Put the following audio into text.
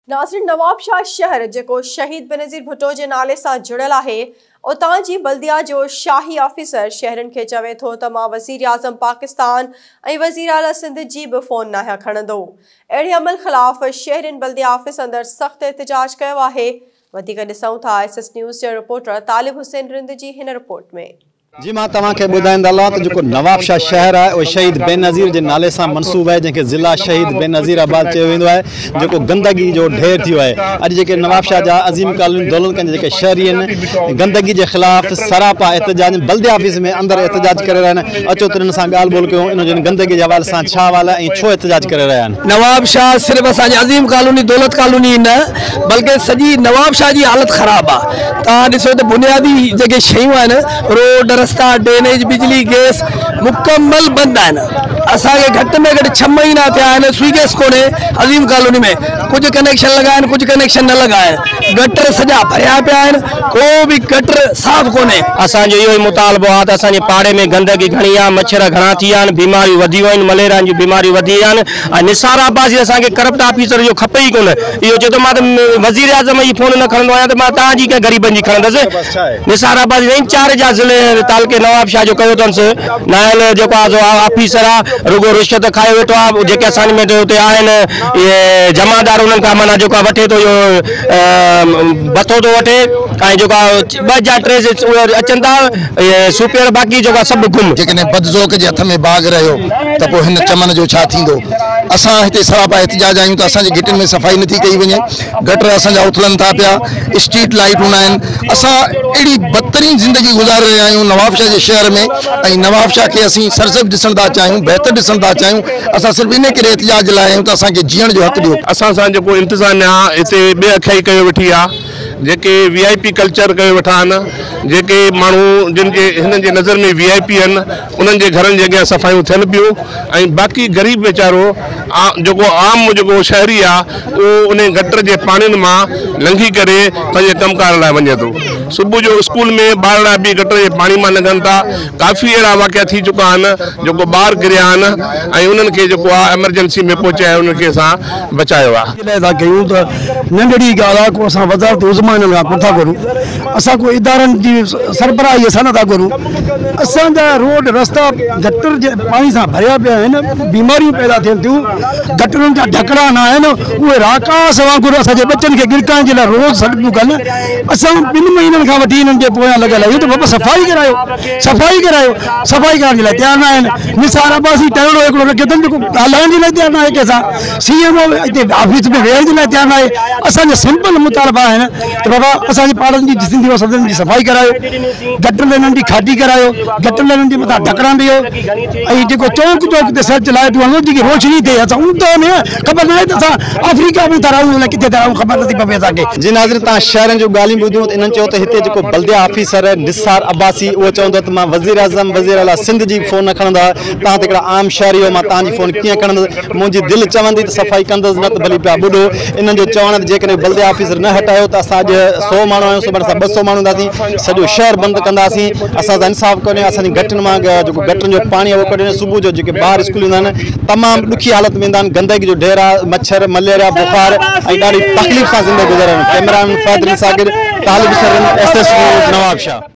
नाज़रीन, नवाबशाह शहर जो शहीद बेनज़ीर भुट्टो के नाले से जुड़ल है, उतां जी बल्दिया जो शाही ऑफिसर शहरन के चवे थो त मां वज़ीर आज़म पाकिस्तान और वज़ीर आला सिंध जी भी फोन ना खणंदो। अड़े अमल खिलाफ शहरन बल्दिया ऑफिस अंदर सख्त एहतजाज किया है। ॾिसूं था SS न्यूज़ के रिपोर्टर तालिब हुसैन रिंद जी हिन रिपोर्ट में। जी मां तव्हांखे ॿुधाईंदा तो जो नवाबशाह शहर है वो शहीद बेनज़ीर के नाले से मनसूब है, जैसे ज़िला शहीद बेनज़ीराबाद चयो वेंदो है, जो गंदगी जो ढेर थी है। अज जो नवाबशाह जा अज़ीम कॉलोनी दौलतगंज के शहरी गंदगी के खिलाफ सरापा एहतजाज बल्दिया ऑफिस में अंदर एहतजाज करे रहा है। अचो तो सां ॻाल्हि ॿोल कयूं, इन गंदगी के हवाले से छा वाला है, छो एहतजाज करे रहा है। नवाबशाह सिर्फ असांजे अज़ीम कॉलोनी दौलत कॉलोनी न बल्कि सजी नवाबशाह की हालत खराब है। तव्हां ॾिसो तो बुनियादी जो शयूं आहिनि, रोड रस्ता ड्रेनेज बिजली गैस मुकम्मल बंद है। असांखे घट में घट 6 महीना थिया आहिनि, स्वीगेस कोन्हे अज़ीम कॉलोनी में। कुछ कनेक्शन लगा आहिनि, कुछ कनेक्शन न लगा आहिनि। गटर सॼा भरिया पिया आहिनि, को भी गटर साफ़ कोन्हे। असांजो इहो ई मुतालबो आहे त असांजे पाड़े में गंदगी घणी आहे, मच्छर घणा थी विया आहिनि, बीमारियूं वधी वियूं आहिनि, मलेरिया जी बीमारियूं वधी विया आहिनि। ऐं निसार आबादी असांखे करप्ट ऑफिसर जो खपे ई कोन। इहो चए थो मां त वज़ीर आज़म जी फोन न खणंदो आहियां, त मां तव्हांजी कंहिं ग़रीबनि जी खणंदुसि। निसार आबादी 4 जा ज़िले तालुके नवाबशाह जो कयो अथसि। नायल जेको ऑफिसर आहे रुगो रिश्वत खाए वेठो आहे। जेके असांजे में हुते आहिनि इहे जमादार, उन्हनि खां माना जेको वठे थो इहो बथो थो वठे। ऐं जेका 2 जा 3 अचनि था सुपियर, बाक़ी जेका सभु गुम। जेकॾहिं बदज़ोक जे हथ में बाग़ रहियो त पोइ हिन चमन जो छा थींदो। असां हिते सरापा एहतजाज आहियूं त असांजे गिटिन में सफ़ाई नथी कई वञे, गटर असांजा उथलनि था पिया, स्ट्रीट लाइटूं न आहिनि। असां अहिड़ी बदतरीन ज़िंदगी गुज़ारे रहिया आहियूं नवाबशाह जे शहर में। ऐं नवाबशाह खे असीं सरसब ॾिसण था चाहियूं, बहितर ॾिसण था चाहियूं। असां सिर्फ़ु इन करे एहतजाज लाइ आहियूं त असांखे जीअण जो हक़ ॾियो। असां सां जेको इंतज़ामिया हिते ॿिए अखियाई कयो वेठी आहे, जेके VIP कल्चर कयो वेठा आहिनि, जेके माण्हू जिन के हिन जे नज़र में VIP आहिनि, उन्हनि जे घरनि जे अॻियां सफ़ाइयूं थियनि पियूं। ऐं बाक़ी ग़रीब वेचारो जेको आम जेको शहरी आहे उहो उन गटर जे पाणियुनि मां लंघी करे पंहिंजे कमकार लाइ वञे थो। सुबुह जो स्कूल में ॿार बि गटर जे पाणी मां लंघनि था। काफ़ी अहिड़ा वाक़िया थी चुका आहिनि जेको ॿार गिरिया आहिनि ऐं उन्हनि खे जेको आहे एमरजेंसी में पहुचाए उन्हनि खे असां बचायो आहे। नंढड़ी ॻाल्हि आहे, को असां वज़ारत उज़मा हिन खां नथा करूं, असां कोई इदारनि जी सरबराही असां नथा करूं। असांजा रोड रस्ता गटर जे पाणी सां भरिया पिया आहिनि, बीमारियूं पैदा थियनि थियूं। गटरुनि जा ढकड़ा न आहिनि, उहे राकास वांगुरु असांजे बच्चनि खे गिरकाइण जे लाइ रोज़ सॾियूं कनि। असां 2 महीननि खां वठी हिननि जे पोयां लॻल आहियूं त बाबा सफ़ाई करायो, सफ़ाई करायो। सफ़ाई करण जे लाइ तयारु न आहिनि। निसार आबादी टहिड़ो हिकिड़ो रखियो अथनि जेको ॻाल्हाइण जे लाइ तयारु न आहे कंहिंसां। CMO हिते ऑफिस में वेहण जे लाइ तयारु न आहे। असांजा सिंपल मुतालबा आहिनि त बाबा असांजे पाड़नि जी सिंधी सदन जी सफ़ाई करायो, गटर लाइननि जी खाटी करायो, गटर लाइननि जे मथां ढकणा ॾियो। ऐं जेको चौक चौक ते सर्च लाइट वञो जेकी रोशनी थिए। असां ऊंदहि में ख़बर न आहे त असां अफ्रीका में था रहूं, किथे था रहूं, ख़बर नथी पवे असांखे। जी नाज़रीन, तव्हां शहरनि जो ॻाल्हियूं ॿुधियूं त इन्हनि चयो त हिते जेको बल्दिया ऑफिसर है निसार अब्बासी, उहो चवंदो त मां वज़ीर आज़म वज़ीर आला सिंध जी फोन न खणंदा। तव्हां त हिकिड़ा आम शहरी हो, मां तव्हांजी फोन कीअं खणंदुसि। मुंहिंजी दिलि चवंदी त सफ़ाई कंदुसि, न त भली पिया ॿुधो। इन्हनि जो चवण जेकॾहिं बल्दिया ऑफिसर न हटायो त असां अॼु 100 माण्हू आहियूं, सुभाणे असां 200 माण्हू हूंदासीं, सॼो शहर बंदि कंदासीं। असां सां इंसाफ़ करियो। असांजी घटनि मां जेको गटरनि जो पाणी आहे उहो कढियो। सुबुह जो जेके ॿार स्कूल ईंदा आहिनि तमामु ॾुखी हालत में ईंदा आहिनि, गंदगी जो ढेर आहे, मच्छर मलेरिया बुखार ऐं ॾाढी तकलीफ़ सां ज़िंदगी गुज़ारनि। कैमरामैन फ़ैदरी सां गॾु तालिब हुसैन SS न्यूज़ नवाबशाह।